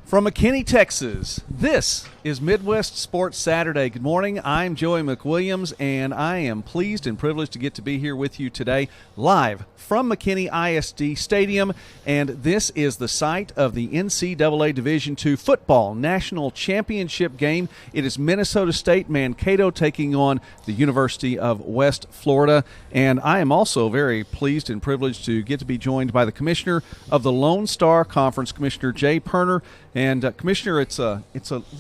From McKinney, Texas, this is Midwest Sports Saturday. Good morning. I'm Joey McWilliams, and I am pleased and privileged to get to be here with you today, live from McKinney ISD Stadium. And this is the site of the NCAA Division II Football National Championship game. It is Minnesota State-Mankato taking on the University of West Florida. And I am also very pleased and privileged to get to be joined by the Commissioner of the Lone Star Conference, Commissioner Poerner. And Commissioner, it's a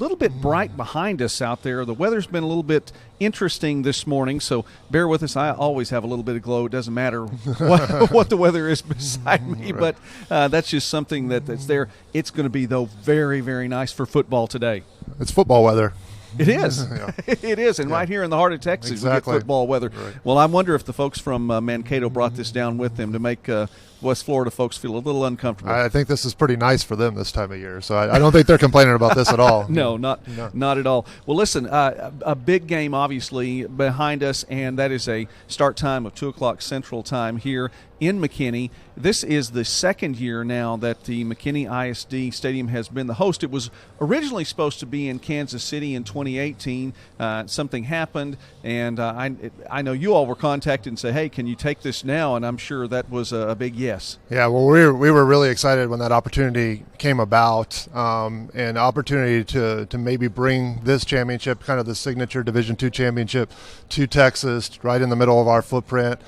little bit bright behind us out there. The weather's been a little bit interesting this morning, so bear with us. I always have a little bit of glow. It doesn't matter what the weather is beside me, but that's just something that's there. It's going to be, though, very, very nice for football today. It's football weather. It is. Yeah. It is. And right here in the heart of Texas, exactly. We get football weather. Right. Well, I wonder if the folks from Mankato brought this down with them to make West Florida folks feel a little uncomfortable. I think this is pretty nice for them this time of year, so I don't think they're complaining about this at all. No, not at all. Well, listen, a big game obviously behind us, and that is a start time of 2 o'clock Central Time here in McKinney. This is the second year now that the McKinney ISD Stadium has been the host. It was originally supposed to be in Kansas City in 2018. Something happened, and I know you all were contacted and said, hey, can you take this now? And I'm sure that was a big yes. Yeah, well, we were really excited when that opportunity came about, and opportunity to maybe bring this championship, kind of the signature Division II championship, to Texas, right in the middle of our footprint.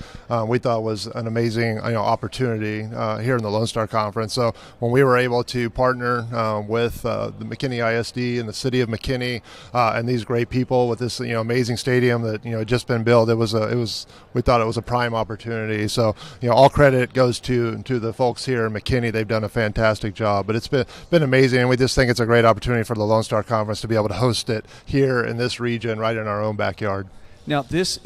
We thought was an amazing opportunity here in the Lone Star Conference. So when we were able to partner with the McKinney ISD and the city of McKinney and these great people with this amazing stadium that had just been built, we thought it was a prime opportunity. So all credit goes to the folks here in McKinney. They've done a fantastic job, but it's been amazing, and we just think it's a great opportunity for the Lone Star Conference to be able to host it here in this region, right in our own backyard. Now this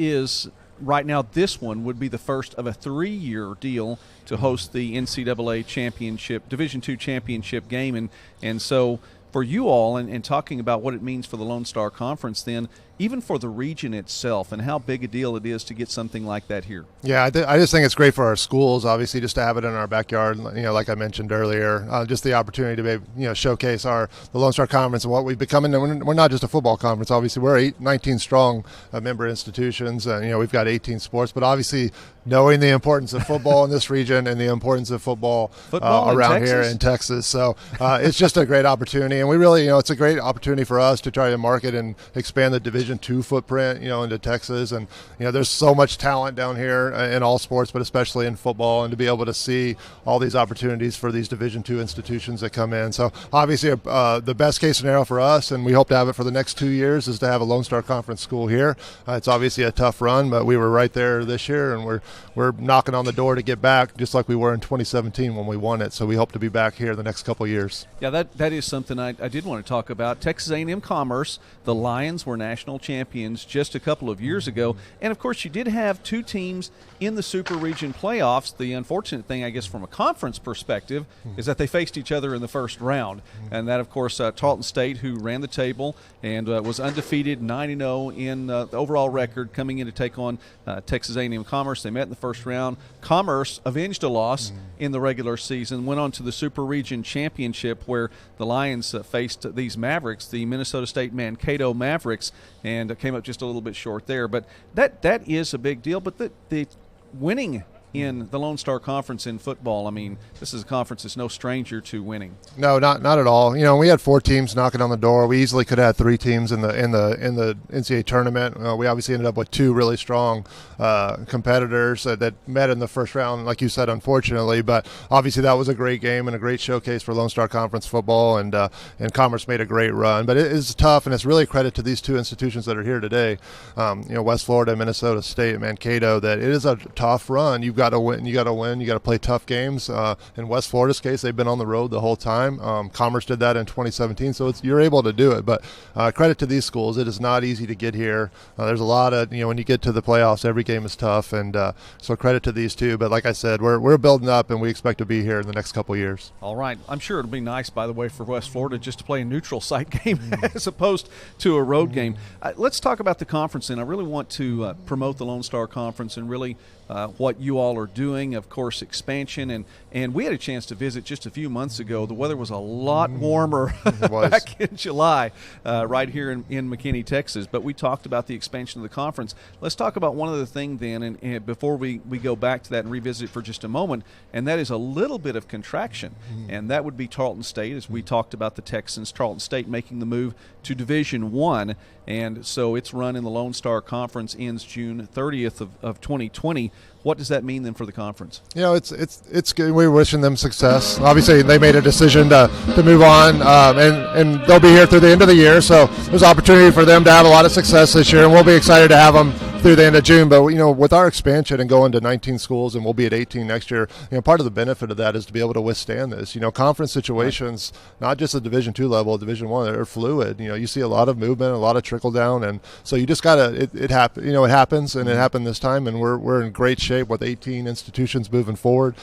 one would be the first of a 3-year deal to host the NCAA championship, Division II championship game. And so for you all, and talking about what it means for the Lone Star Conference then, even for the region itself, and how big a deal it is to get something like that here. Yeah, I just think it's great for our schools, obviously, just to have it in our backyard. Like I mentioned earlier, just the opportunity to maybe, showcase the Lone Star Conference and what we've become. And we're not just a football conference. Obviously, we're 19 strong member institutions, and we've got 18 sports. But obviously, knowing the importance of football in this region and the importance of football around here in Texas, so it's just a great opportunity. And we really, it's a great opportunity for us to try to market and expand the Division II footprint, into Texas. And there's so much talent down here in all sports, but especially in football, and to be able to see all these opportunities for these Division II institutions that come in. So obviously the best case scenario for us, and we hope to have it for the next 2 years, is to have a Lone Star Conference school here. It's obviously a tough run, but we were right there this year, and we're knocking on the door to get back, just like we were in 2017 when we won it. So we hope to be back here the next couple of years. Yeah, that is something I did want to talk about. Texas A&M Commerce, the Lions were national champions just a couple of years ago. And, of course, you did have 2 teams in the Super Region playoffs. The unfortunate thing, I guess, from a conference perspective, is that they faced each other in the first round. And that, of course, Tarleton State, who ran the table and was undefeated, 9-0 in the overall record, coming in to take on Texas A&M Commerce. They met in the first round. Commerce avenged a loss in the regular season, went on to the Super Region Championship, where the Lions faced these Mavericks, the Minnesota State-Mankato Mavericks, and came up just a little bit short there. But that is a big deal. But the winning in the Lone Star Conference in football, I mean, this is a conference that's no stranger to winning. No, not at all. We had 4 teams knocking on the door. We easily could have had 3 teams in the NCAA tournament. We obviously ended up with 2 really strong competitors that met in the first round, like you said, unfortunately. But obviously that was a great game and a great showcase for Lone Star Conference football, and Commerce made a great run. But it is tough, and it's really a credit to these 2 institutions that are here today, West Florida, Minnesota State, Mankato, that it is a tough run. You've got to win. You got to play tough games. In West Florida's case, they've been on the road the whole time. Commerce did that in 2017, so you're able to do it. But credit to these schools. It is not easy to get here. There's a lot of, when you get to the playoffs, every game is tough, and so credit to these 2. But like I said, we're building up, and we expect to be here in the next couple of years. All right. I'm sure it'll be nice, by the way, for West Florida just to play a neutral site game as opposed to a road game. Let's talk about the conference, and I really want to promote the Lone Star Conference and really what you all all are doing. Of course, expansion, and we had a chance to visit just a few months ago. The weather was a lot warmer back in July right here in McKinney, Texas. But we talked about the expansion of the conference. Let's talk about one other thing then, and before we go back to that and revisit for just a moment, and that is a little bit of contraction, and that would be Tarleton State, as we talked about the Texans. Tarleton State making the move to Division I, and so its run in the Lone Star Conference ends June 30th of 2020. What does that mean then for the conference? It's good. We're wishing them success. Obviously, they made a decision to move on, and they'll be here through the end of the year. So there's opportunity for them to have a lot of success this year, and we'll be excited to have them through the end of June. But with our expansion and going to 19 schools, and we'll be at 18 next year, part of the benefit of that is to be able to withstand this. Conference situations, not just at Division II level, Division I, they're fluid. You see a lot of movement, a lot of trickle down, and so you just gotta. It happens, and it happened this time, and we're in great shape with 18 institutions moving forward,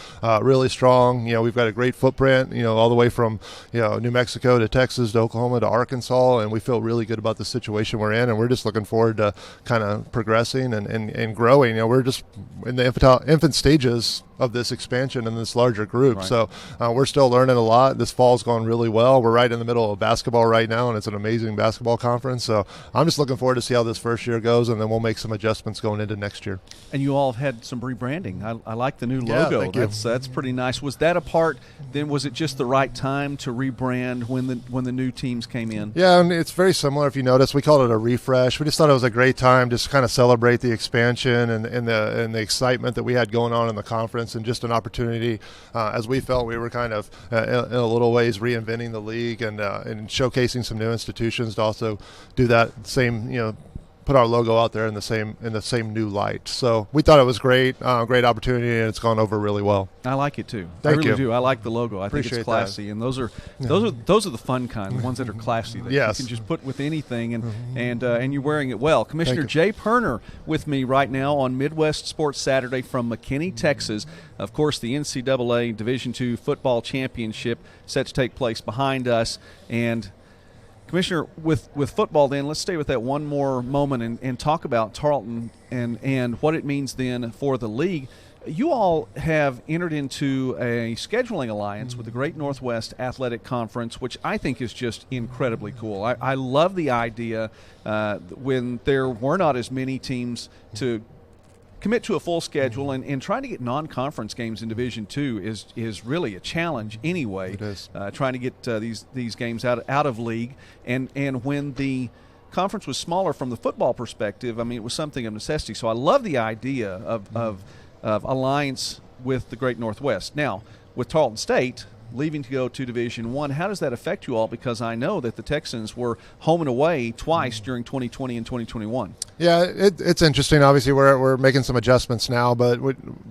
really strong. We've got a great footprint, all the way from New Mexico to Texas to Oklahoma to Arkansas, and we feel really good about the situation we're in, and we're just looking forward to kind of progressing and growing. We're just in the infant stages of this expansion and this larger group. Right. So we're still learning a lot. This fall's going really well. We're right in the middle of basketball right now, and it's an amazing basketball conference. So I'm just looking forward to see how this first year goes, and then we'll make some adjustments going into next year. And you all have had some rebranding. I like the new logo. That's pretty nice. Was that a part? Then was it just the right time to rebrand when the new teams came in? Yeah, and it's very similar. If you notice, we called it a refresh. We just thought it was a great time just to kind of celebrate the expansion and the excitement that we had going on in the conference, and just an opportunity, as we felt we were kind of in a little ways reinventing the league and showcasing some new institutions to also do that same, put our logo out there in the same new light. So we thought it was great opportunity, and it's gone over really well. I like it too. Thank I really you. do. I like the logo. I Appreciate think it's classy, that. And those are the fun kind, the ones that are classy that yes. you can just put with anything, and you're wearing it well. Commissioner Jay Poerner with me right now on Midwest Sports Saturday from McKinney, Texas. Of course, the NCAA Division II football championship set to take place behind us, and Commissioner, with football then, let's stay with that one more moment and talk about Tarleton and what it means then for the league. You all have entered into a scheduling alliance with the Great Northwest Athletic Conference, which I think is just incredibly cool. I love the idea when there were not as many teams to commit to a full schedule, and trying to get non-conference games in Division II is really a challenge anyway. It is. Trying to get these games out of league, and when the conference was smaller from the football perspective, I mean, it was something of necessity. So I love the idea of alliance with the Great Northwest. Now, with Tarleton State leaving to go to Division I, how does that affect you all? Because I know that the Texans were home and away twice during 2020 and 2021. Yeah, it's interesting. Obviously, we're making some adjustments now, but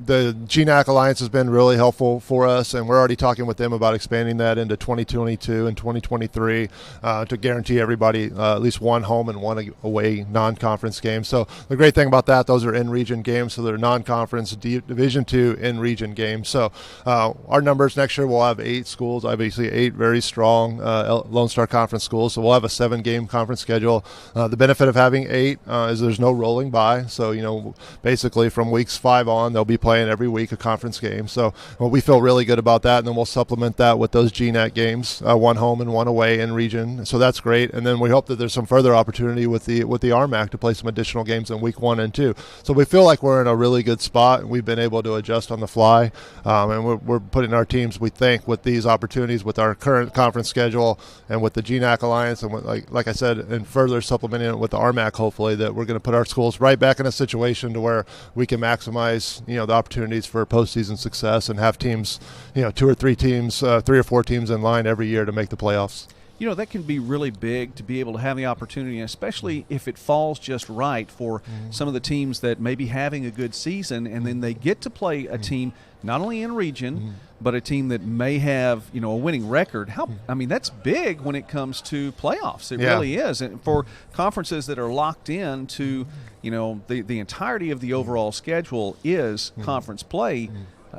the GNAC Alliance has been really helpful for us, and we're already talking with them about expanding that into 2022 and 2023 to guarantee everybody at least one home and one away non-conference game. So the great thing about that, those are in-region games, so they're non-conference Division II in-region games. So our numbers next year, we'll have 8 schools, obviously 8 very strong Lone Star Conference schools, so we'll have a 7-game conference schedule. The benefit of having 8 is there's no rolling by, so basically from weeks 5 on, they'll be playing every week a conference game. So we feel really good about that, and then we'll supplement that with those GNAC games, one home and one away in region. So that's great, and then we hope that there's some further opportunity with the RMAC to play some additional games in week 1 and 2. So we feel like we're in a really good spot, and we've been able to adjust on the fly, and we're putting our teams, we think, with these opportunities with our current conference schedule and with the GNAC Alliance, and with, like I said, and further supplementing it with the RMAC, hopefully, that we're going to put our schools right back in a situation to where we can maximize the opportunities for postseason success and have teams, 2 or 3 teams, 3 or 4 teams in line every year to make the playoffs. That can be really big to be able to have the opportunity, especially if it falls just right for some of the teams that may be having a good season, and then they get to play a team not only in region, but a team that may have, a winning record. That's big when it comes to playoffs. It really is. And for conferences that are locked in to, the entirety of the overall schedule is conference play,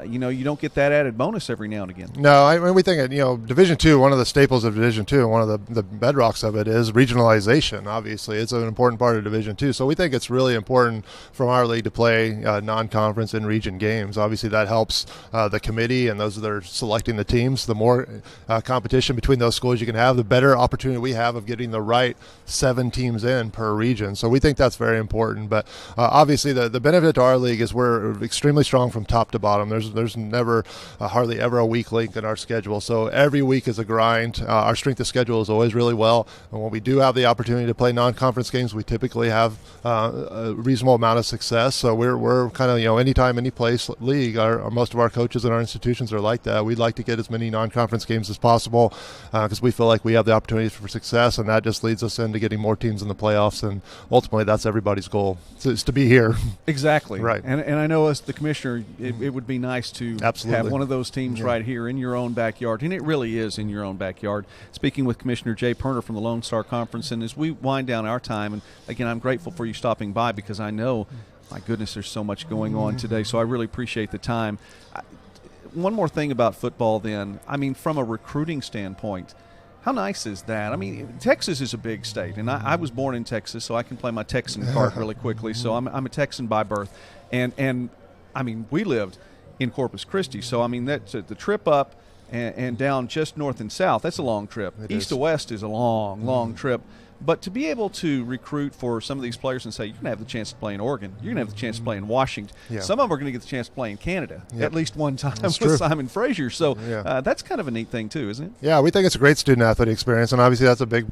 you don't get that added bonus every now and again. No, I mean, we think, Division II, one of the staples of Division II, and one of the bedrocks of it is regionalization. Obviously, it's an important part of Division II. So we think it's really important from our league to play non-conference and region games. Obviously, that helps the committee and those that are selecting the teams. The more competition between those schools you can have, the better opportunity we have of getting the right 7 teams in per region. So we think that's very important. But obviously, the benefit to our league is we're extremely strong from top to bottom. There's never hardly ever a weak link in our schedule. So every week is a grind. Our strength of schedule is always really well. And when we do have the opportunity to play non-conference games, we typically have a reasonable amount of success. So we're kind of, anytime, any place league. Most of our coaches and our institutions are like that. We'd like to get as many non-conference games as possible because we feel like we have the opportunities for success, and that just leads us into getting more teams in the playoffs. And ultimately, that's everybody's goal, is to be here. Exactly. Right. And I know as the commissioner, it would be nice to Absolutely. have one of those teams right here in your own backyard, and it really is in your own backyard. Speaking with Commissioner Jay Poerner from the Lone Star Conference, and as we wind down our time, and again, I'm grateful for you stopping by because I know, my goodness, there's so much going on today, so I really appreciate the time. One more thing about football then, I mean, from a recruiting standpoint, how nice is that? I mean, Texas is a big state, and I was born in Texas, so I can play my Texan card really quickly, so I'm a Texan by birth, and I mean, we lived in Corpus Christi. So, I mean, that's the trip up and down just north and south, that's a long trip. East to west is a long trip. But to be able to recruit for some of these players and say, you're going to have the chance to play in Oregon, you're going to have the chance to play in Washington. Yeah. Some of them are going to get the chance to play in Canada at least one time with Simon Frazier. So that's kind of a neat thing too, isn't it? Yeah, we think it's a great student-athlete experience, and obviously that's a big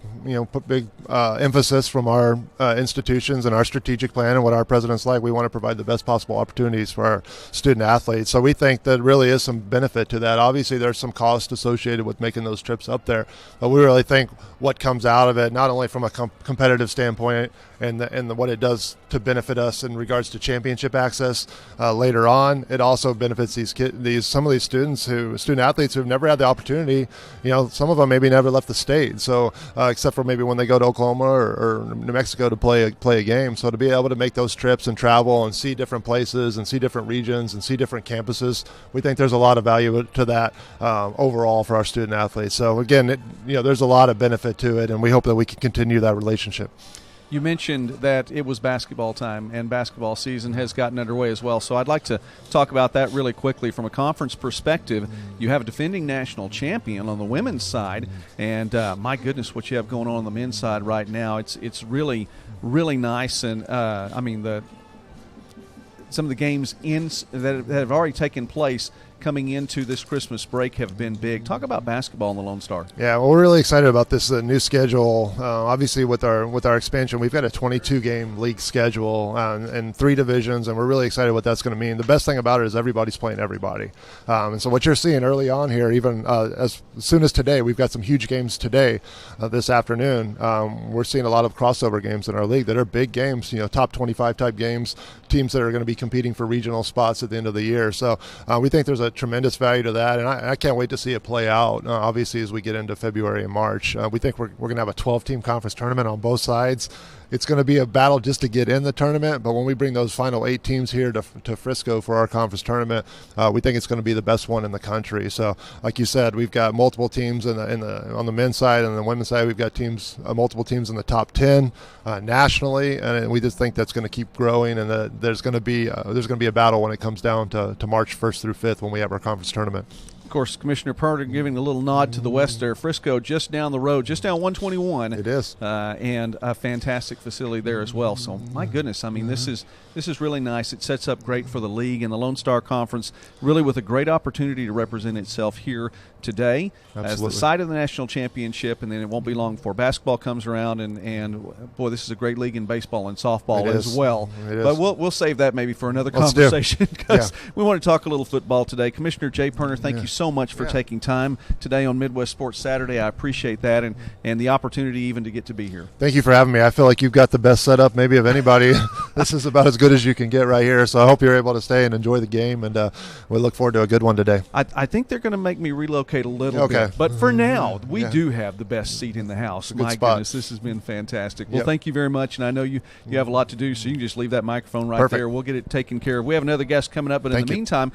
emphasis from our institutions and our strategic plan and what our president's like. We want to provide the best possible opportunities for our student-athletes. So we think that really is some benefit to that. Obviously, there's some cost associated with making those trips up there, but we really think what comes out of it, not only from a competitive standpoint and what it does to benefit us in regards to championship access later on, it also benefits some of these student athletes who've never had the opportunity. Some of them maybe never left the state, so except for maybe when they go to Oklahoma or New Mexico to play a game. So to be able to make those trips and travel and see different places and see different regions and see different campuses, we think there's a lot of value to that overall for our student athletes. So again, there's a lot of benefit to it, and we hope that we can continue that relationship. You mentioned that it was basketball time, and basketball season has gotten underway as well. So I'd like to talk about that really quickly. From a conference perspective, you have a defending national champion on the women's side, and my goodness, what you have going on the men's side right now, it's really, really nice. And I mean, some of the games that have already taken place coming into this Christmas break have been big. Talk about basketball in the Lone Star. Yeah, well, we're really excited about this new schedule. Obviously, with our expansion, we've got a 22-game league schedule and 3 divisions, and we're really excited what that's going to mean. The best thing about it is everybody's playing everybody. And so what you're seeing early on here, even as soon as today, we've got some huge games today, this afternoon. We're seeing a lot of crossover games in our league that are big games, top 25 type games, teams that are going to be competing for regional spots at the end of the year. So we think there's a tremendous value to that, and I can't wait to see it play out, obviously, as we get into February and March. We think we're going to have a 12-team conference tournament on both sides. It's going to be a battle just to get in the tournament, but when we bring those final 8 teams here to Frisco for our conference tournament, we think it's going to be the best one in the country. So, like you said, we've got multiple teams on the men's side, and the women's side, we've got multiple teams in the top 10 nationally, and we just think that's going to keep growing, and there's going to be a battle when it comes down to March 1st through 5th when we have our conference tournament. Of course, Commissioner Poerner giving a little nod to the west there. Frisco just down the road, just down 121. It is. And a fantastic facility there as well. So, my goodness, I mean, this is really nice. It sets up great for the league and the Lone Star Conference, really with a great opportunity to represent itself here today as the site of the national championship, and then it won't be long before basketball comes around, and boy, this is a great league in baseball and softball as well. But we'll save that maybe for another conversation because we want to talk a little football today. Commissioner Jay Poerner, thank you so so much for taking time today on Midwest Sports Saturday. I appreciate that and the opportunity even to get to be here. Thank you for having me. I feel like you've got the best setup maybe of anybody. This is about as good as you can get right here. So I hope you're able to stay and enjoy the game, and we look forward to a good one today. I think they're going to make me relocate a little bit. But for now, we do have the best seat in the house. My goodness, this has been fantastic. Well, thank you very much, and I know you have a lot to do, so you can just leave that microphone right there. We'll get it taken care of. We have another guest coming up, but in the meantime,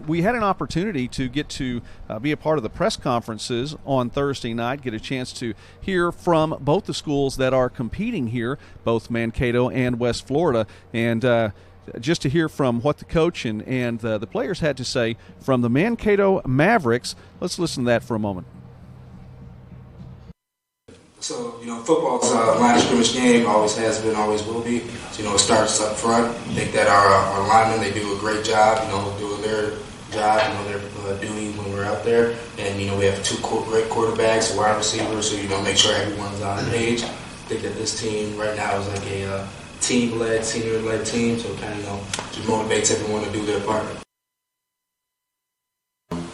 we had an opportunity to get to be a part of the press conferences on Thursday night, get a chance to hear from both the schools that are competing here, both Mankato and West Florida, and just to hear from what the coach and the players had to say from the Mankato Mavericks. Let's listen to that for a moment. So, football's a line of scrimmage game, always has been, always will be. So, it starts up front. I think that our linemen, they do a great job, doing their job, their duty when we're out there. And, we have two great quarterbacks, a wide receiver, so, make sure everyone's on the page. I think that this team right now is like a team-led, senior-led team, so it kind of, just motivates everyone to do their part.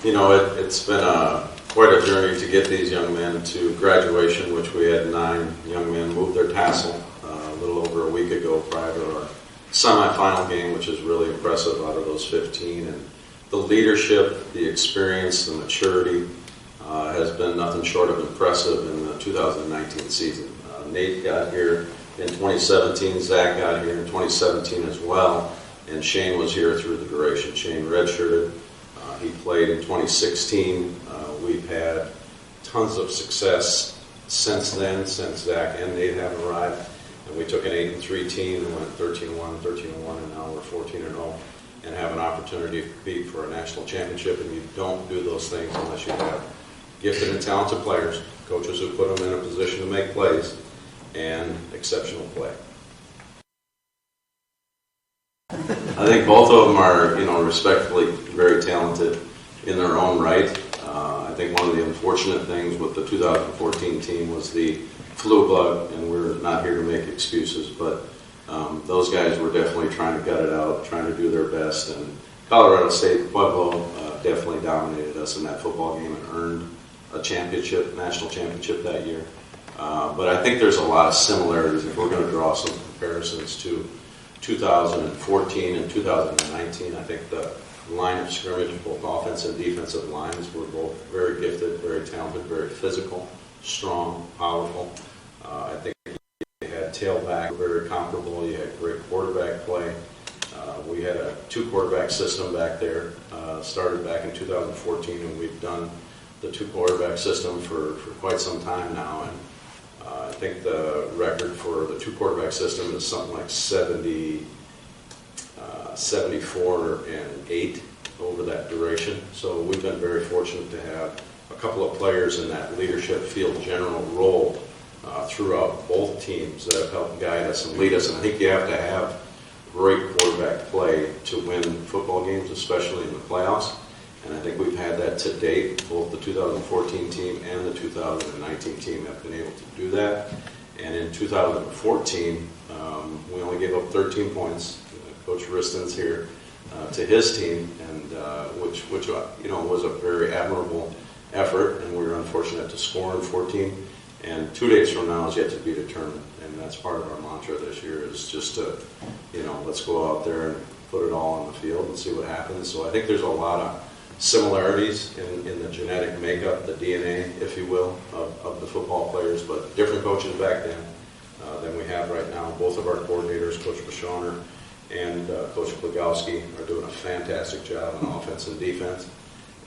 It's been quite a journey to get these young men to graduation, which we had 9 young men move their tassel a little over a week ago prior to our semifinal game, which is really impressive out of those 15. And the leadership, the experience, the maturity has been nothing short of impressive in the 2019 season. Nate got here in 2017, Zach got here in 2017 as well, and Shane was here through the duration. Shane redshirted. He played in 2016. We've had tons of success since then, since Zach and Nate have arrived. And we took an 8-3 team and went 13-1, 13-1, and now we're 14-0 and have an opportunity to compete for a national championship. And you don't do those things unless you have gifted and talented players, coaches who put them in a position to make plays, and exceptional play. I think both of them are, respectfully very talented in their own right. I think one of the unfortunate things with the 2014 team was the flu bug, and we're not here to make excuses, but those guys were definitely trying to gut it out, trying to do their best, and Colorado State, Pueblo definitely dominated us in that football game and earned a championship, national championship that year. But I think there's a lot of similarities if we're going to draw some comparisons to 2014 and 2019. I think the line of scrimmage, both offense and defensive lines, were both very gifted, very talented, very physical, strong, powerful. I think you had tailback, very comparable. You had great quarterback play. We had a 2-quarterback system back there, started back in 2014, and we've done the 2-quarterback system for quite some time now. And I think the record for the 2-quarterback system is something like 74-8 over that duration. So we've been very fortunate to have a couple of players in that leadership field general role throughout both teams that have helped guide us and lead us. And I think you have to have great quarterback play to win football games, especially in the playoffs. And I think we've had that to date. Both the 2014 team and the 2019 team have been able to do that. And in 2014, we only gave up 13 points. Coach Riston's here to his team, and which was a very admirable effort. And we were unfortunate to score in 14. And 2 days from now is yet to be determined. And that's part of our mantra this year is just to, let's go out there and put it all on the field and see what happens. So I think there's a lot of similarities in the genetic makeup, the DNA, if you will, of the football players, but different coaches back then than we have right now. Both of our coordinators, Coach Poerner and Coach Plagowski, are doing a fantastic job on offense and defense.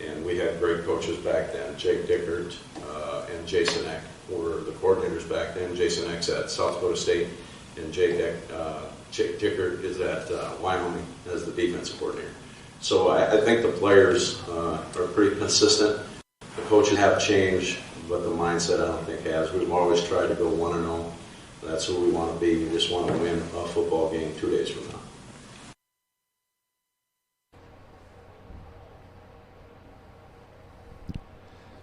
And we had great coaches back then. Jake Dickert and Jason Eck were the coordinators back then. Jason Eck's at South Dakota State, and Jake Dickert is at Wyoming as the defensive coordinator. So I think the players are pretty consistent. The coaches have changed, but the mindset I don't think has. We've always tried to go 1-0. That's who we want to be. We just want to win a football game 2 days from now.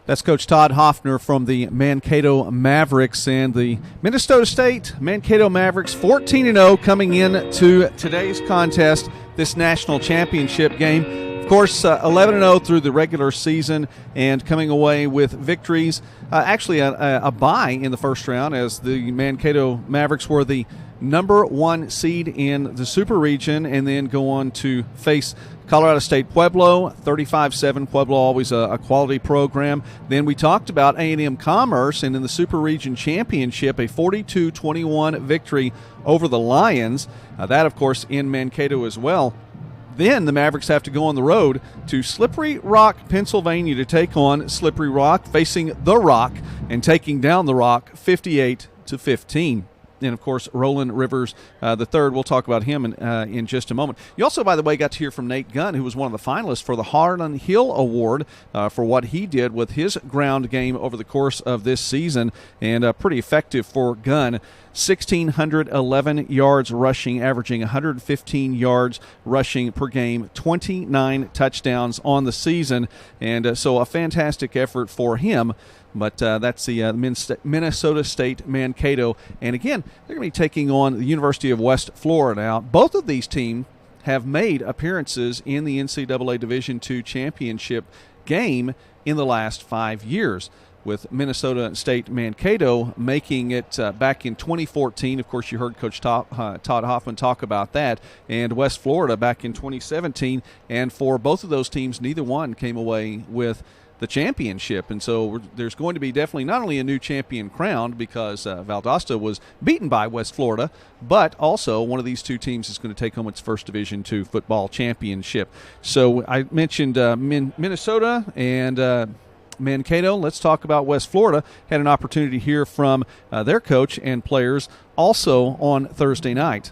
That's Coach Todd Hoffner from the Mankato Mavericks, and the Minnesota State Mankato Mavericks 14-0 coming in to today's contest, this national championship game. Of course, 11-0 through the regular season and coming away with victories. Actually, a bye in the first round as the Mankato Mavericks were the number 1 seed in the Super Region and then go on to face Colorado State Pueblo, 35-7. Pueblo always a quality program. Then we talked about A&M Commerce, and in the Super Region Championship, a 42-21 victory over the Lions. That, of course, in Mankato as well. Then the Mavericks have to go on the road to Slippery Rock, Pennsylvania to take on Slippery Rock, facing the Rock and taking down the Rock 58-15. And, of course, Roland Rivers the third. We'll talk about him in just a moment. You also, by the way, got to hear from Nate Gunn, who was one of the finalists for the Harlan Hill Award for what he did with his ground game over the course of this season, and pretty effective for Gunn. 1,611 yards rushing, averaging 115 yards rushing per game, 29 touchdowns on the season, and so a fantastic effort for him. But that's the Minnesota State Mankato. And again, they're going to be taking on the University of West Florida. Now, both of these teams have made appearances in the NCAA Division II championship game in the last 5 years, with Minnesota State Mankato making it back in 2014. Of course, you heard Coach Todd Hoffman talk about that, and West Florida back in 2017. And for both of those teams, neither one came away with the championship. And so there's going to be definitely not only a new champion crowned because Valdosta was beaten by West Florida, but also one of these two teams is going to take home its first Division II football championship. So I mentioned Minnesota and Mankato. Let's talk about West Florida. Had an opportunity to hear from their coach and players also on Thursday night.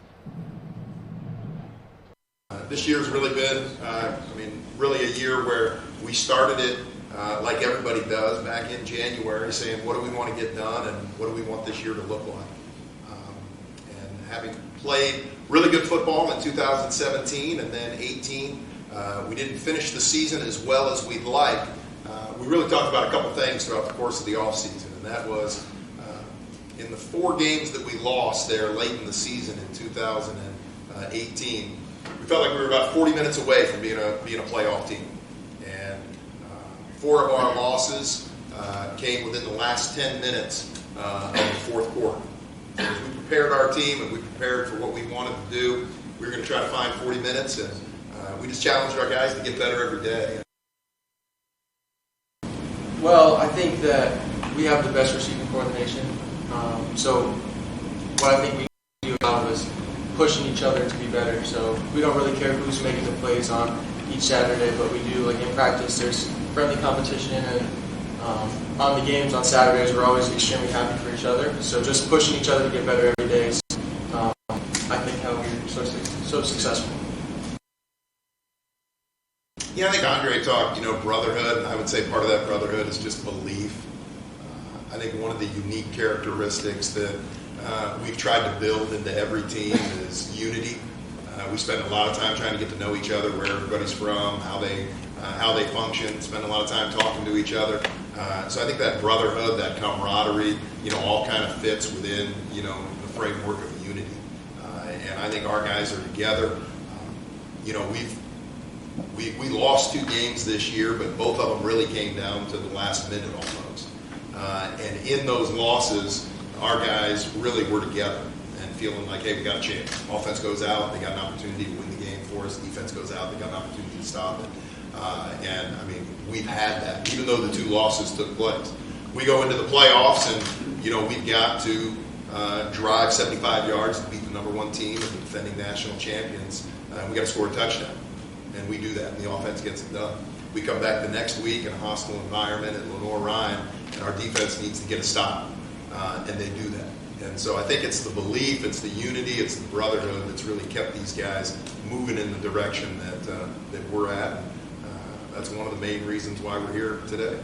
This year's really been, really a year where we started it like everybody does back in January, saying what do we want to get done and what do we want this year to look like. And having played really good football in 2017 and then 18, we didn't finish the season as well as we'd like. We really talked about a couple things throughout the course of the offseason, and that was in the 4 games that we lost there late in the season in 2018, we felt like we were about 40 minutes away from being a playoff team. And 4 of our losses came within the last 10 minutes of the fourth quarter. So as we prepared our team and we prepared for what we wanted to do, we were going to try to find 40 minutes, and we just challenged our guys to get better every day. Well, I think that we have the best receiving core in the nation. So what I think we do a lot of is pushing each other to be better. So we don't really care who's making the plays on each Saturday, but we do, like in practice, there's friendly competition, and on the games on Saturdays, we're always extremely happy for each other. So just pushing each other to get better every day is, I think, how we're so successful. Yeah, I think Andre talked, brotherhood, and I would say part of that brotherhood is just belief. I think one of the unique characteristics that we've tried to build into every team is unity. We spend a lot of time trying to get to know each other, where everybody's from, how they function, spend a lot of time talking to each other. So I think that brotherhood, that camaraderie, all kind of fits within, the framework of unity. And I think our guys are together. We lost 2 games this year, but both of them really came down to the last minute almost. And in those losses, our guys really were together and feeling like, hey, we got a chance. Offense goes out, they got an opportunity to win the game for us. Defense goes out, they got an opportunity to stop it. We've had that, even though the 2 losses took place. We go into the playoffs, and we've got to drive 75 yards to beat the number 1 team and the defending national champions. We got to score a touchdown. And we do that, and the offense gets it done. We come back the next week in a hostile environment at Lenore-Ryan, and our defense needs to get a stop, and they do that. And so I think it's the belief, it's the unity, it's the brotherhood that's really kept these guys moving in the direction that we're at. That's one of the main reasons why we're here today.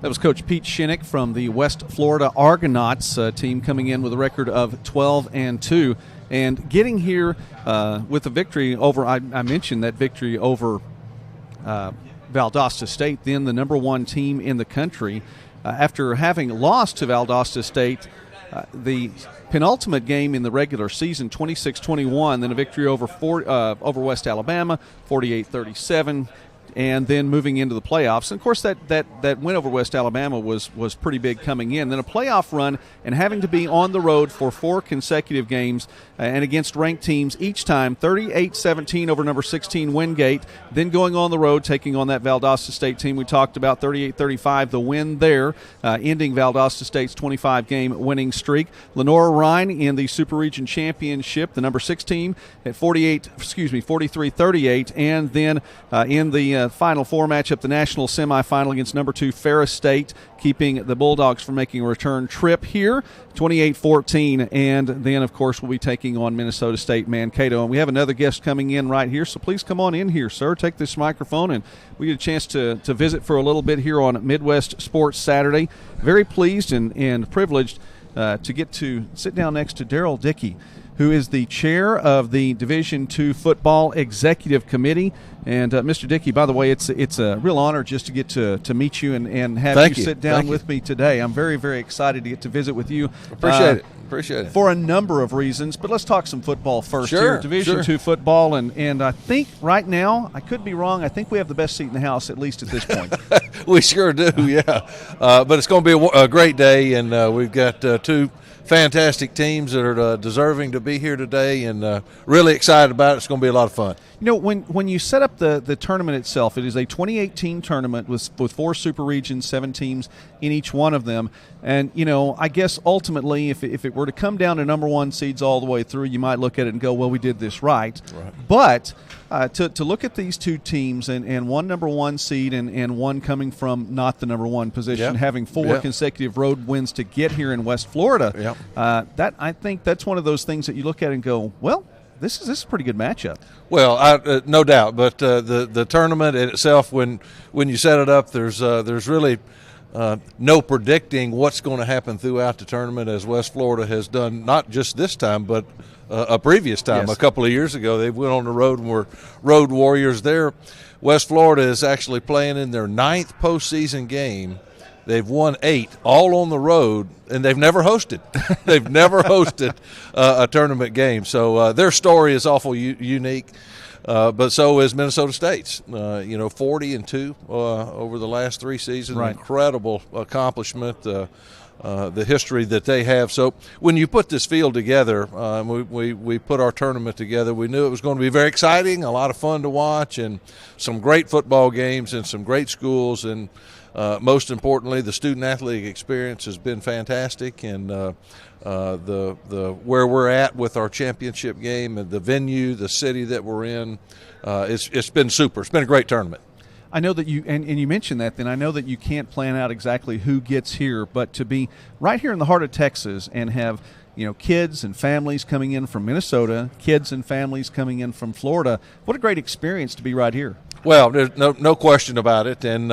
That was Coach Pete Shinnick from the West Florida Argonauts team, coming in with a record of 12-2 and getting here with a victory over. I mentioned that victory over Valdosta State, then the number 1 team in the country. After having lost to Valdosta State the penultimate game in the regular season, 26-21, then a victory over West Alabama, 48-37. And then moving into the playoffs. And, of course, that win over West Alabama was pretty big coming in. Then a playoff run and having to be on the road for 4 consecutive games and against ranked teams each time, 38-17 over number 16 Wingate. Then going on the road, taking on that Valdosta State team we talked about, 38-35, the win there, ending Valdosta State's 25-game winning streak. Lenora Rhine in the Super Region Championship, the number 6 team at 43-38. And then in the Final Four matchup, the national semifinal against number 2 Ferris State, keeping the Bulldogs from making a return trip here, 28-14. And then, of course, we'll be taking on Minnesota State-Mankato. And we have another guest coming in right here, so please come on in here, sir. Take this microphone, and we get a chance to visit for a little bit here on Midwest Sports Saturday. Very pleased and privileged to get to sit down next to Daryl Dickey, who is the chair of the Division II Football Executive Committee. And Mr. Dickey, by the way, it's a real honor just to get to meet you and have you sit down with me today. I'm very, very excited to get to visit with you. Appreciate it. For a number of reasons, but let's talk some football first here. Division II football, and I think right now, I could be wrong, I think we have the best seat in the house, at least at this point. We sure do, yeah. But it's going to be a great day, and we've got 2 fantastic teams that are deserving to be here today, and really excited about it. It's going to be a lot of fun. You know, when you set up the tournament itself, it is a 28-team tournament with 4 super regions, 7 teams in each one of them. And, you know, I guess ultimately if it were to come down to number 1 seeds all the way through, you might look at it and go, well, we did this right. But to look at these 2 teams and one number 1 seed and one coming from not the number 1 position, having 4 consecutive road wins to get here in West Florida, that I think that's one of those things that you look at and go, well, this is a pretty good matchup. Well, no doubt, but the tournament in itself, when you set it up, there's really no predicting what's going to happen throughout the tournament, as West Florida has done, not just this time, but a previous time. A couple of years ago, they went on the road and were road warriors there. West Florida is actually playing in their 9th postseason game. They've won 8, all on the road, and they've never hosted. They've never hosted a tournament game. So their story is awful unique, but so is Minnesota State's. 40-2 over the last 3 seasons. Incredible accomplishment. The history that they have. So when you put this field together, we put our tournament together, we knew it was going to be very exciting, a lot of fun to watch, and some great football games and some great schools, and most importantly, the student athletic experience has been fantastic, and the where we're at with our championship game and the venue, the city that we're in, it's been super. It's been a great tournament. I know that you, and you mentioned that, then I know that you can't plan out exactly who gets here, but to be right here in the heart of Texas and have, you know, kids and families coming in from Minnesota, kids and families coming in from Florida, what a great experience to be right here. Well, there's no question about it, and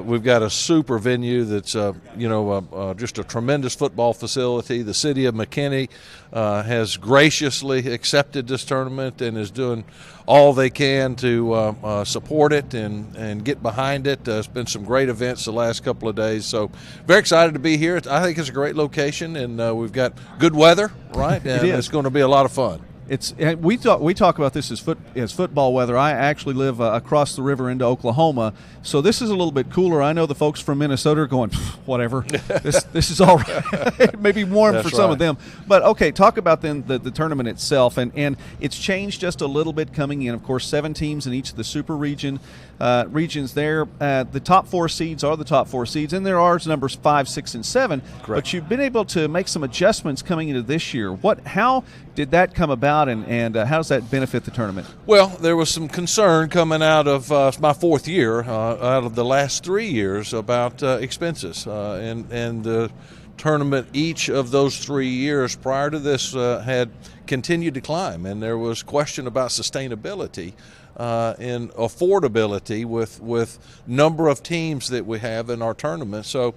we've got a super venue that's, just a tremendous football facility. The city of McKinney has graciously accepted this tournament and is doing all they can to support it and get behind it. There's been some great events the last couple of days, so very excited to be here. I think it's a great location, and we've got good weather, right? And it's going to be a lot of fun. We talk about this as football weather. I actually live across the river into Oklahoma, so this is a little bit cooler. I know the folks from Minnesota are going, whatever. This is all right. It may be warm for some of them, but okay. Talk about then the tournament itself, and it's changed just a little bit coming in. Of course, 7 teams in each of the super regions there. The top 4 seeds are the top 4 seeds, and there are numbers 5, 6, and 7. Correct. But you've been able to make some adjustments coming into this year. How did that come about, and how does that benefit the tournament? Well, there was some concern coming out of my 4th year, out of the last 3 years, about expenses. And the tournament each of those 3 years prior to this had continued to climb, and there was question about sustainability and affordability with number of teams that we have in our tournament. So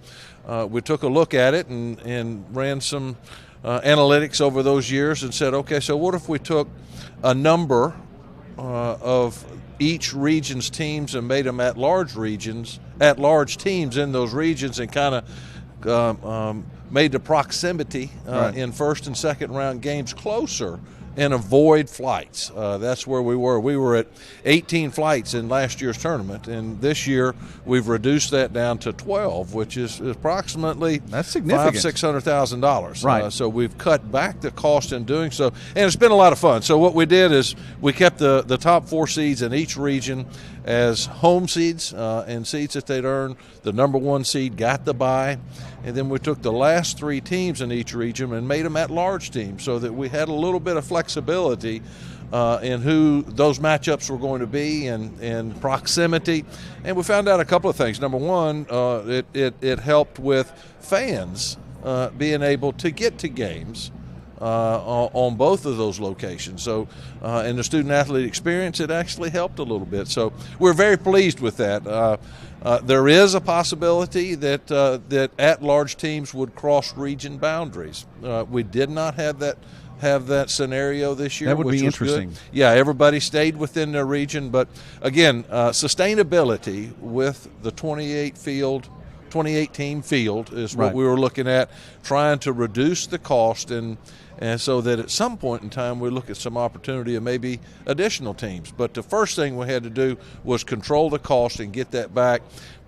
we took a look at it and ran some analytics over those years and said, okay, so what if we took a number of each region's teams and made them at large teams in those regions, and kind of made the proximity Right. in first and second round games closer and avoid flights. That's where we were. We were at 18 flights in last year's tournament, and this year we've reduced that down to 12, which is approximately That's significant. $600,000. Right. So we've cut back the cost in doing so, and it's been a lot of fun. So what we did is we kept the top 4 seeds in each region as home seeds and seeds that they'd earn. The number 1 seed got the bye, and then we took the last 3 teams in each region and made them at-large teams so that we had a little bit of flexibility in who those matchups were going to be and proximity. And we found out a couple of things. Number one, it helped with fans being able to get to games on both of those locations. So in the student-athlete experience, it actually helped a little bit. So we're very pleased with that. There is a possibility that at-large teams would cross region boundaries. We did not have that scenario this year. That would which be was interesting. Good. Yeah, everybody stayed within their region. But again, sustainability with the 28-team field is what Right. we were looking at, trying to reduce the cost and so that at some point in time we look at some opportunity of maybe additional teams. But the first thing we had to do was control the cost and get that back,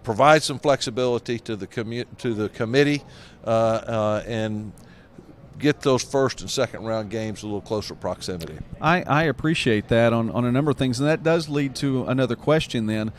provide some flexibility to the committee, and get those first and second round games a little closer proximity. I appreciate that on a number of things, and that does lead to another question then.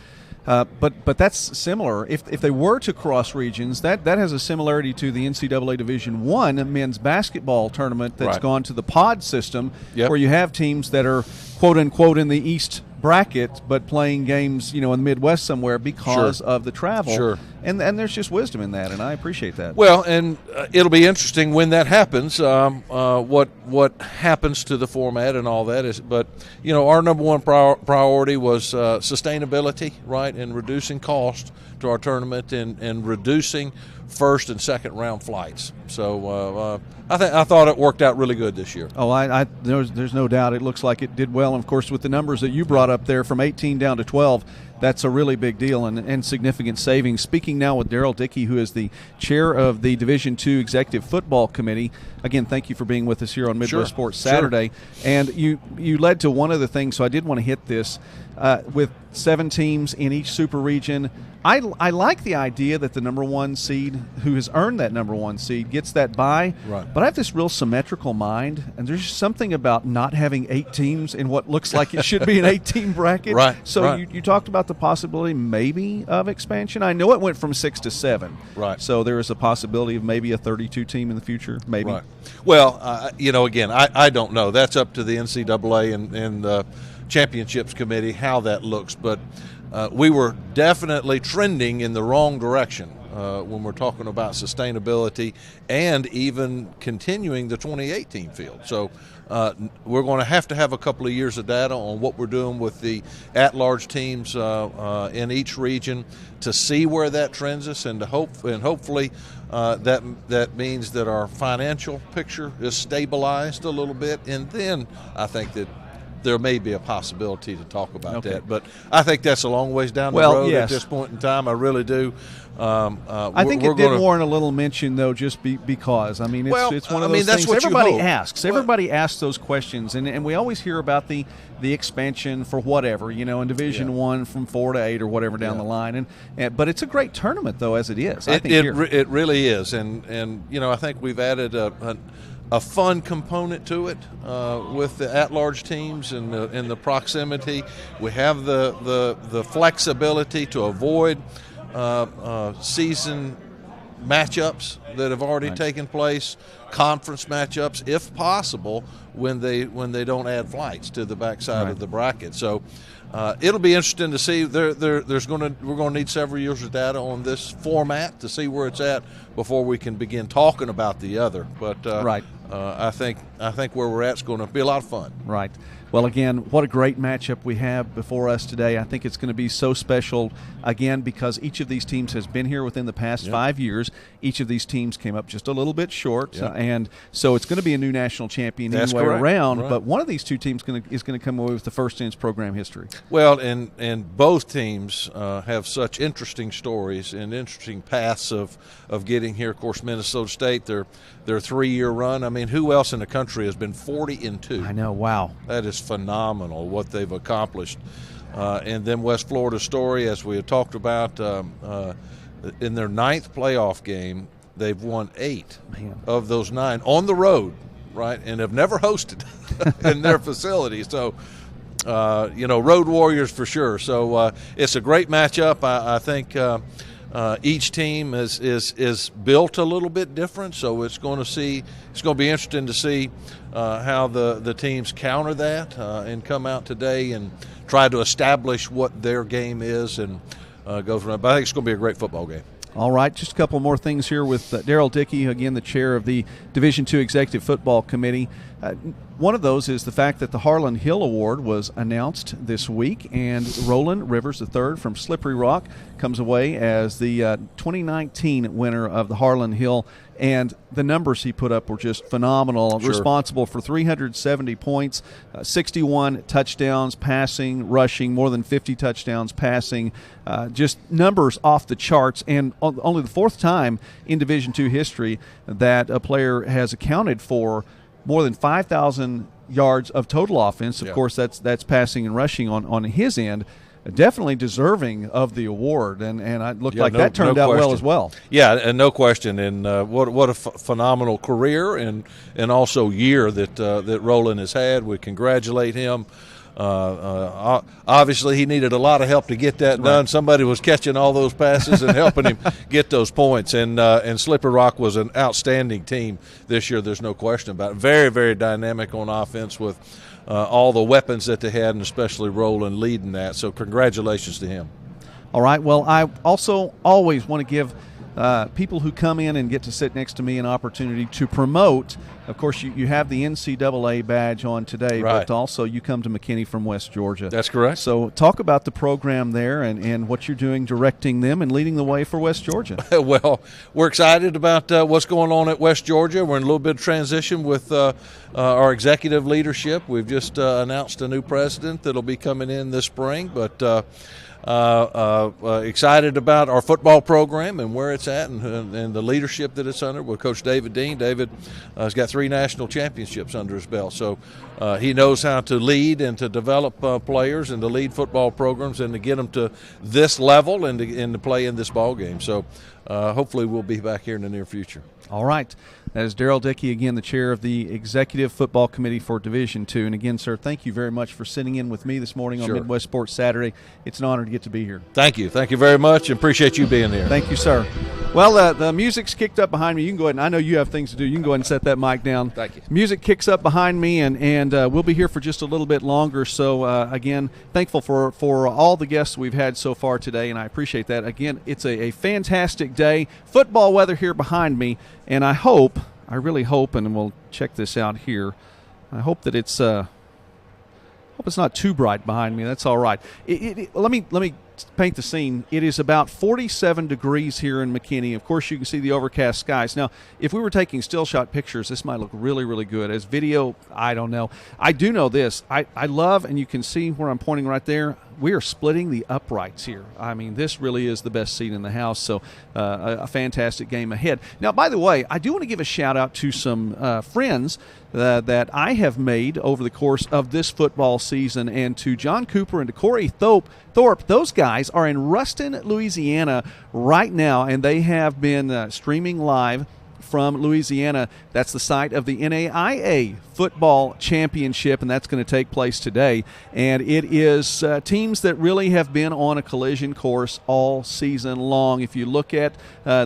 But that's similar. If they were to cross regions, that has a similarity to the NCAA Division I men's basketball tournament that's Right. gone to the pod system, Yep. where you have teams that are quote unquote in the East bracket, but playing games in the Midwest somewhere because Sure. of the travel. Sure. And there's just wisdom in that, and I appreciate that. Well, and it'll be interesting when that happens. What happens to the format and all that is, but our number one priority was sustainability, right, and reducing cost to our tournament and reducing first and second round flights. So I thought it worked out really good this year. Oh, there's no doubt. It looks like it did well. And, of course, with the numbers that you brought up there from 18 down to 12, that's a really big deal and significant savings. Speaking now with Daryl Dickey, who is the chair of the Division II Executive Football Committee. Again, thank you for being with us here on Midwest Sure. Sports Saturday. Sure. And you led to one of the things, so I did want to hit this. With 7 teams in each super region, I like the idea that the number 1 seed, who has earned that number 1 seed, gets that bye. Right. But I have this real symmetrical mind, and there's just something about not having 8 teams in what looks like it should be an 8-team bracket. Right, So right. You talked about the possibility maybe of expansion. I know it went from 6 to 7. Right. So there is a possibility of maybe a 32 team in the future. Maybe. Right. Well, again, I don't know. That's up to the NCAA and the Championships Committee how that looks, but we were definitely trending in the wrong direction when we're talking about sustainability and even continuing the 2018 field. So we're going to have a couple of years of data on what we're doing with the at-large teams in each region to see where that trends us, and hopefully that means that our financial picture is stabilized a little bit, and then I think that there may be a possibility to talk about Okay. that. But I think that's a long ways down the Well, road yes. at this point in time. I really do. I think it did warrant a little mention, though, just because. I mean, it's one of those that's things what you everybody hope. asks. Everybody asks those questions, and we always hear about the expansion for whatever, in Division I from 4 to 8 or whatever down the line. But it's a great tournament, though, as it is. I think It really is, and I think we've added a fun component to it with the at-large teams and the proximity. We have the flexibility to avoid season matchups that have already taken place, conference matchups, if possible, when they don't add flights to the backside of the bracket. So it'll be interesting to see. We're going to need several years of data on this format to see where it's at before we can begin talking about the other. But I think where we're at is going to be a lot of fun. Right. Well, again, what a great matchup we have before us today. I think it's going to be so special, again, because each of these teams has been here within the past 5 years. Each of these teams came up just a little bit short, and so it's going to be a new national champion anyway around. Right. But one of these two teams is going to come away with the first in its program history. Well, and both teams have such interesting stories and interesting paths of getting here. Of course, Minnesota State, their 3-year run. I mean, who else in the country has been 40-2? I know. Wow, that is phenomenal what they've accomplished. And then West Florida story, as we had talked about, in their 9th playoff game, they've won 8 of those 9 on the road, right, and have never hosted in their facility. So, road warriors for sure. So it's a great matchup. I think each team is built a little bit different, so it's going to be interesting to see how the teams counter that and come out today and try to establish what their game is and go from there. But I think it's going to be a great football game. All right, just a couple more things here with Daryl Dickey, again, the chair of the Division II Executive Football Committee. One of those is the fact that the Harlan Hill Award was announced this week, and Roland Rivers III from Slippery Rock comes away as the 2019 winner of the Harlan Hill. And the numbers he put up were just phenomenal. Sure. Responsible for 370 points, 61 touchdowns passing, rushing, more than 50 touchdowns passing. Just numbers off the charts. And only the 4th time in Division II history that a player has accounted for more than 5,000 yards of total offense. Of course, that's passing and rushing on his end. Definitely deserving of the award, and it looked like that turned out well as well. Yeah, and no question. And what a phenomenal career and also year that Roland has had. We congratulate him. Obviously, he needed a lot of help to get that done. Somebody was catching all those passes and helping him get those points. And Slippery Rock was an outstanding team this year. There's no question about it. Very, very dynamic on offense with all the weapons that they had, and especially Roland leading that. So congratulations to him. All right. Well, I also always want to give people who come in and get to sit next to me an opportunity to promote. Of course, you have the NCAA badge on today, but also you come to McKinney from West Georgia. That's correct. So talk about the program there and what you're doing, directing them and leading the way for West Georgia. Well, we're excited about what's going on at West Georgia. We're in a little bit of transition with our executive leadership. We've just announced a new president that'll be coming in this spring, but excited about our football program and where it's at and the leadership that it's under with Coach David Dean. David has got 3 national championships under his belt, so he knows how to lead and to develop players and to lead football programs and to get them to this level and to play in this ball game. So hopefully we'll be back here in the near future. All right. That is Daryl Dickey, again, the chair of the Executive Football Committee for Division II. And again, sir, thank you very much for sitting in with me this morning on Midwest Sports Saturday. It's an honor to get to be here. Thank you. Thank you very much, and appreciate you being here. Thank you, sir. Well, the music's kicked up behind me. You can go ahead, and I know you have things to do. You can go ahead and set that mic down. Thank you. Music kicks up behind me, and we'll be here for just a little bit longer. So, again, thankful for all the guests we've had so far today, and I appreciate that. Again, it's a fantastic day. Football weather here behind me, and I really hope, and we'll check this out here, I hope that it's not too bright behind me. That's all right. Let me paint the scene. It is about 47 degrees here in McKinney. Of course, you can see the overcast skies. Now, if we were taking still shot pictures, this might look really, really good. As video, I don't know. I do know this. I love, and you can see where I'm pointing right there, we are splitting the uprights here. I mean, this really is the best seat in the house, so a fantastic game ahead. Now, by the way, I do want to give a shout-out to some friends that I have made over the course of this football season, and to John Cooper and to Corey Thorpe. Those guys are in Ruston, Louisiana right now, and they have been streaming live from Louisiana. That's the site of the NAIA football championship, and that's going to take place today. And it is teams that really have been on a collision course all season long. If you look at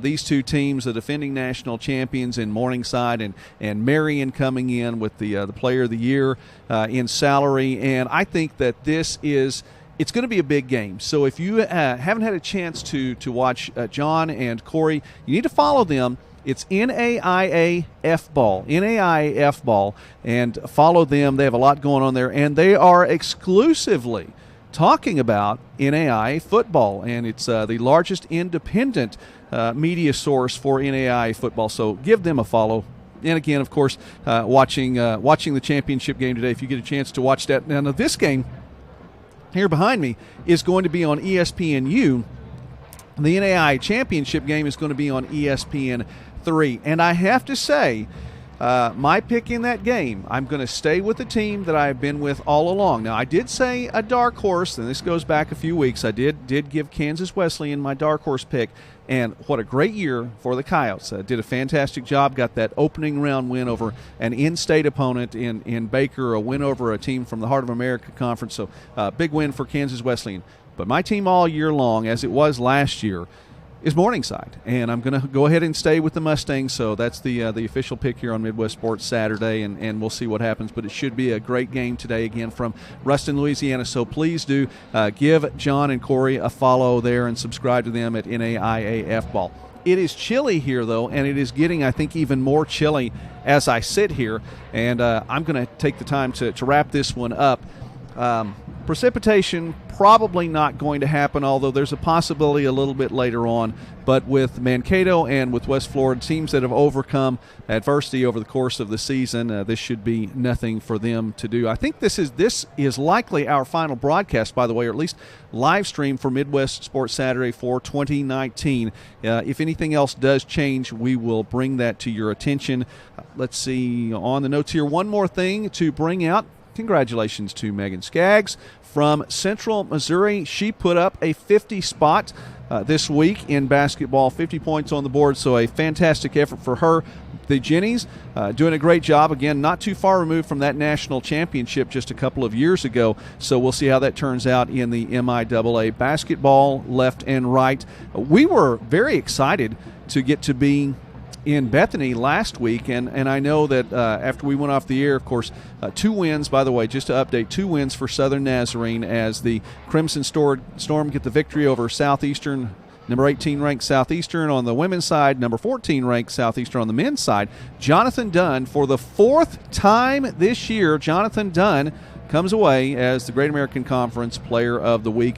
these two teams, the defending national champions in Morningside and Marion coming in with the player of the year in salary, and I think that it's going to be a big game. So if you haven't had a chance to watch John and Corey, you need to follow them. It's NAIA Ball, NAIA Ball, and follow them. They have a lot going on there, and they are exclusively talking about NAIA football, and it's the largest independent media source for NAIA football. So give them a follow. And again, of course, watching the championship game today, if you get a chance to watch that. Now, this game here behind me is going to be on ESPNU. The NAIA championship game is going to be on ESPN3. And I have to say, my pick in that game, I'm going to stay with the team that I've been with all along. Now, I did say a dark horse, and this goes back a few weeks. I did give Kansas Wesleyan my dark horse pick, and what a great year for the Coyotes. Did a fantastic job, got that opening round win over an in-state opponent in Baker, a win over a team from the Heart of America Conference, so big win for Kansas Wesleyan. But my team all year long, as it was last year, is Morningside, and I'm going to go ahead and stay with the Mustangs. So that's the official pick here on Midwest Sports Saturday, and we'll see what happens. But it should be a great game today, again, from Ruston, Louisiana. So please do give John and Corey a follow there and subscribe to them at NAIA Ball. It is chilly here, though, and it is getting, I think, even more chilly as I sit here. And I'm going to take the time to wrap this one up. Precipitation probably not going to happen, although there's a possibility a little bit later on. But with Mankato and with West Florida, teams that have overcome adversity over the course of the season, this should be nothing for them to do. I think this is likely our final broadcast, by the way, or at least live stream for Midwest Sports Saturday for 2019. If anything else does change, we will bring that to your attention. Let's see, on the notes here, one more thing to bring out. Congratulations to Megan Skaggs from Central Missouri. She put up a 50 spot this week in basketball, 50 points on the board, so a fantastic effort for her. The Jennies doing a great job. Again, not too far removed from that national championship just a couple of years ago, so we'll see how that turns out in the MIAA basketball, left and right. We were very excited to get to be in Bethany last week, and I know that after we went off the air, of course, 2 wins, by the way, just to update, 2 wins for Southern Nazarene as the Crimson Storm get the victory over Southeastern, number 18 ranked Southeastern on the women's side, number 14 ranked Southeastern on the men's side. Jonathan Dunn, for the 4th time this year, Jonathan Dunn comes away as the Great American Conference Player of the Week.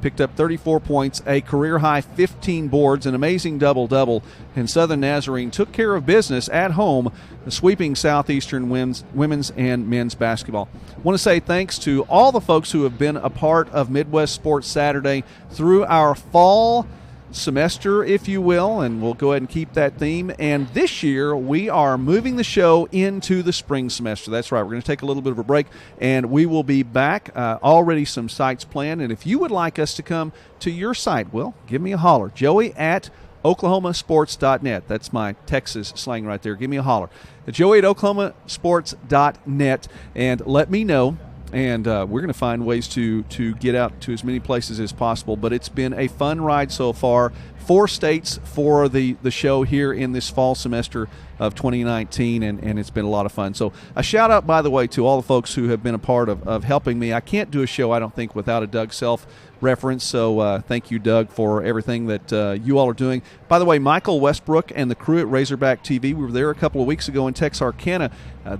Picked up 34 points, a career-high 15 boards, an amazing double-double, and Southern Nazarene took care of business at home, sweeping Southeastern women's and men's basketball. I want to say thanks to all the folks who have been a part of Midwest Sports Saturday through our fall semester, if you will, and we'll go ahead and keep that theme. And this year, we are moving the show into the spring semester. That's right. We're going to take a little bit of a break, and we will be back. Already some sites planned, and if you would like us to come to your site, well, give me a holler. Joey at oklahomasports.net. That's my Texas slang right there. Give me a holler. Joey at oklahomasports.net, and let me know. And we're going to find ways to get out to as many places as possible. But it's been a fun ride so far. 4 states for the show here in this fall semester of 2019, and it's been a lot of fun. So a shout-out, by the way, to all the folks who have been a part of helping me. I can't do a show, I don't think, without a Doug Self reference. So thank you, Doug, for everything that you all are doing. By the way, Michael Westbrook and the crew at Razorback TV, we were there a couple of weeks ago in Texarkana.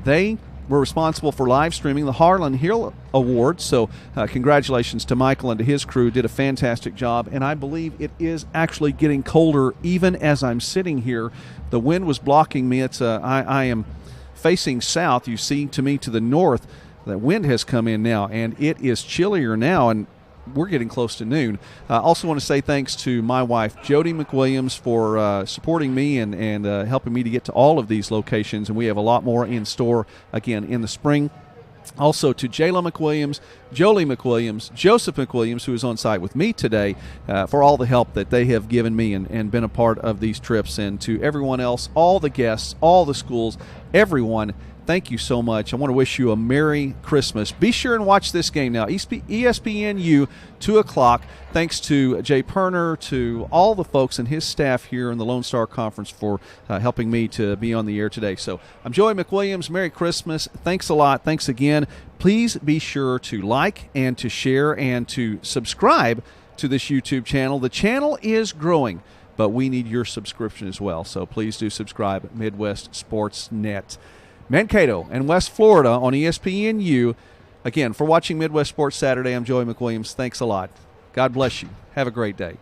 They were responsible for live streaming the Harlan Hill Awards. So congratulations to Michael and to his crew. Did a fantastic job. And I believe it is actually getting colder even as I'm sitting here. The wind was blocking me. I am facing south. You see to me to the north, the wind has come in now, and it is chillier now. And we're getting close to noon. I also want to say thanks to my wife, Jody McWilliams, for supporting me and helping me to get to all of these locations. And we have a lot more in store, again, in the spring. Also to Jayla McWilliams, Jolie McWilliams, Joseph McWilliams, who is on site with me today, for all the help that they have given me and been a part of these trips. And to everyone else, all the guests, all the schools, everyone, thank you so much. I want to wish you a Merry Christmas. Be sure and watch this game now. ESPNU, 2 o'clock. Thanks to Jay Poerner, to all the folks and his staff here in the Lone Star Conference for helping me to be on the air today. So I'm Joey McWilliams. Merry Christmas. Thanks a lot. Thanks again. Please be sure to like and to share and to subscribe to this YouTube channel. The channel is growing. but we need your subscription as well. So please do subscribe at Midwest Sports Net. Mankato and West Florida on ESPNU. Again, for watching Midwest Sports Saturday, I'm Joey McWilliams. Thanks a lot. God bless you. Have a great day.